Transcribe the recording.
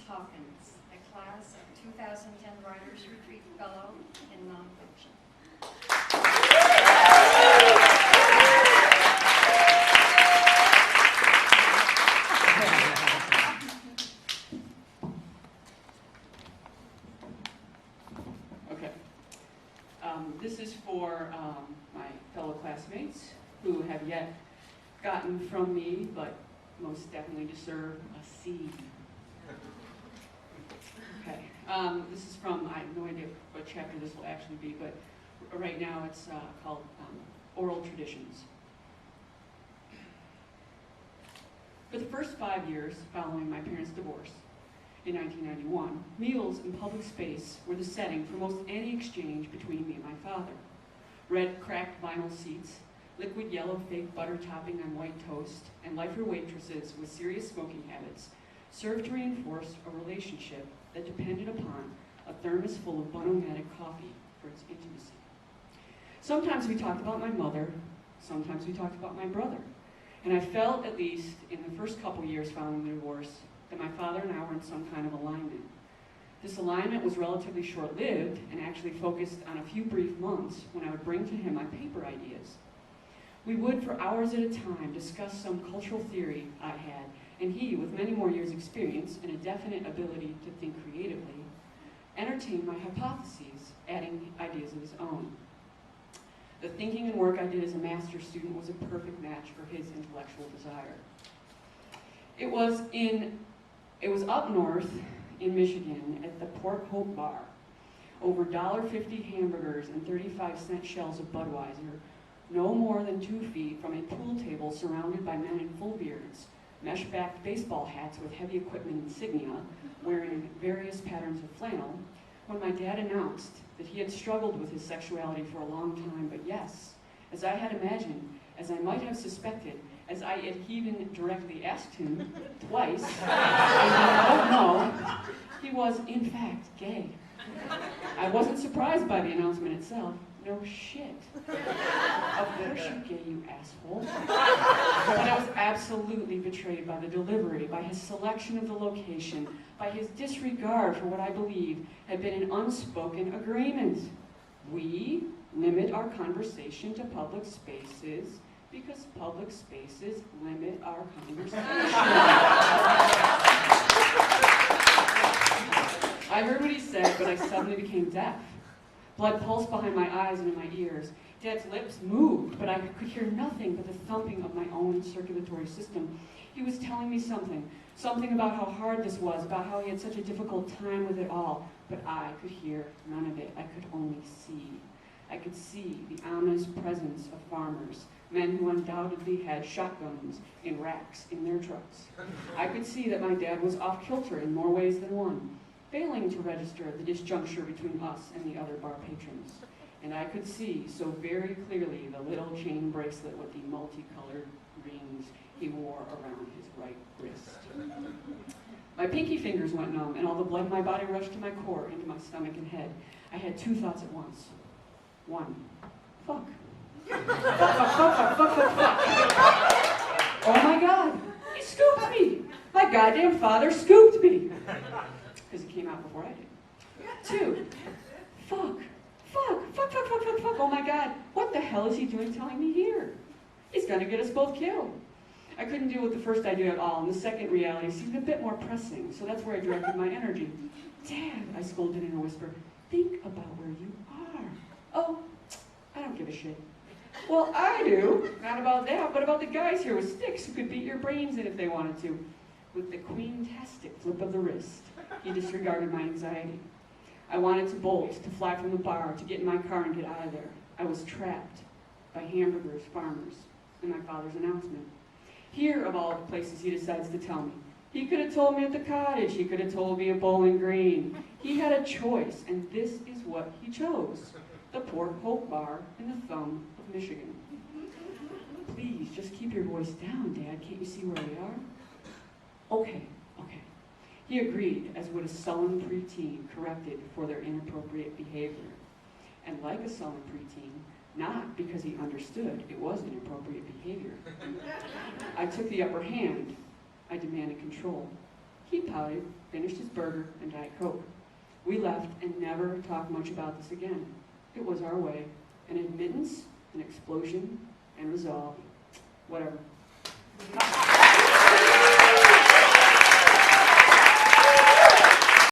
Hawkins, a class of 2010 Writers Retreat Fellow in Nonfiction. Okay. This is for my fellow classmates who have yet gotten from me, but most definitely deserve a C. Okay. This is from, I have no idea what chapter this will actually be, but right now it's called Oral Traditions. For the first 5 years following my parents' divorce, in 1991, meals in public space were the setting for most any exchange between me and my father. Red cracked vinyl seats, liquid yellow fake butter topping on white toast, and lifer waitresses with serious smoking habits served to reinforce a relationship that depended upon a thermos full of Bonomatic coffee for its intimacy. Sometimes we talked about my mother, sometimes we talked about my brother, and I felt, at least in the first couple years following the divorce, that my father and I were in some kind of alignment. This alignment was relatively short-lived and actually focused on a few brief months when I would bring to him my paper ideas. We would, for hours at a time, discuss some cultural theory I had, and he, with many more years' experience and a definite ability to think creatively, entertained my hypotheses, adding ideas of his own. The thinking and work I did as a master's student was a perfect match for his intellectual desire. It was up north in Michigan at the Port Hope Bar, over $1.50 hamburgers and 35-cent shells of Budweiser, no more than 2 feet from a pool table surrounded by men in full beards, mesh-backed baseball hats with heavy equipment insignia, wearing various patterns of flannel, when my dad announced that he had struggled with his sexuality for a long time, but yes, as I had imagined, as I might have suspected, as I had even directly asked him twice, and I don't know, he was in fact gay. I wasn't surprised by the announcement itself. No shit. Of course you're gay, you asshole. But I was absolutely betrayed by the delivery, by his selection of the location, by his disregard for what I believed had been an unspoken agreement. We limit our conversation to public spaces because public spaces limit our conversation. I heard what he said, but I suddenly became deaf. Blood pulsed behind my eyes and in my ears. Dad's lips moved, but I could hear nothing but the thumping of my own circulatory system. He was telling me something about how hard this was, about how he had such a difficult time with it all, but I could hear none of it. I could only see. I could see the ominous presence of farmers, men who undoubtedly had shotguns in racks in their trucks. I could see that my dad was off kilter in more ways than one, failing to register the disjuncture between us and the other bar patrons. And I could see so very clearly the little chain bracelet with the multicolored rings he wore around his right wrist. My pinky fingers went numb, and all the blood in my body rushed to my core, into my stomach and head. I had 2 thoughts at once. 1, fuck. Fuck. Oh my God, he scooped me. My goddamn father scooped me. Because he came out before I did. 2, fuck. Oh my God, what the hell is he doing telling me here? He's gonna get us both killed. I couldn't deal with the first idea at all, and the second reality seemed a bit more pressing, so that's where I directed my energy. Dad, I scolded in a whisper, think about where you are. Oh, I don't give a shit. Well, I do. Not about that, but about the guys here with sticks who could beat your brains in if they wanted to. With the queen-tastic flip of the wrist, he disregarded my anxiety. I wanted to bolt, to fly from the bar, to get in my car and get out of there. I was trapped by hamburgers, farmers, and my father's announcement. Here, of all the places, he decides to tell me. He could have told me at the cottage. He could have told me at Bowling Green. He had a choice, and this is what he chose. The Port Hope Bar in the thumb of Michigan. Please, just keep your voice down, Dad. Can't you see where we are? Okay. He agreed, as would a sullen preteen corrected for their inappropriate behavior. And like a sullen preteen, not because he understood it was inappropriate behavior. I took the upper hand. I demanded control. He pouted, finished his burger, and Diet Coke. We left and never talked much about this again. It was our way. An admittance, an explosion, and resolve. Whatever.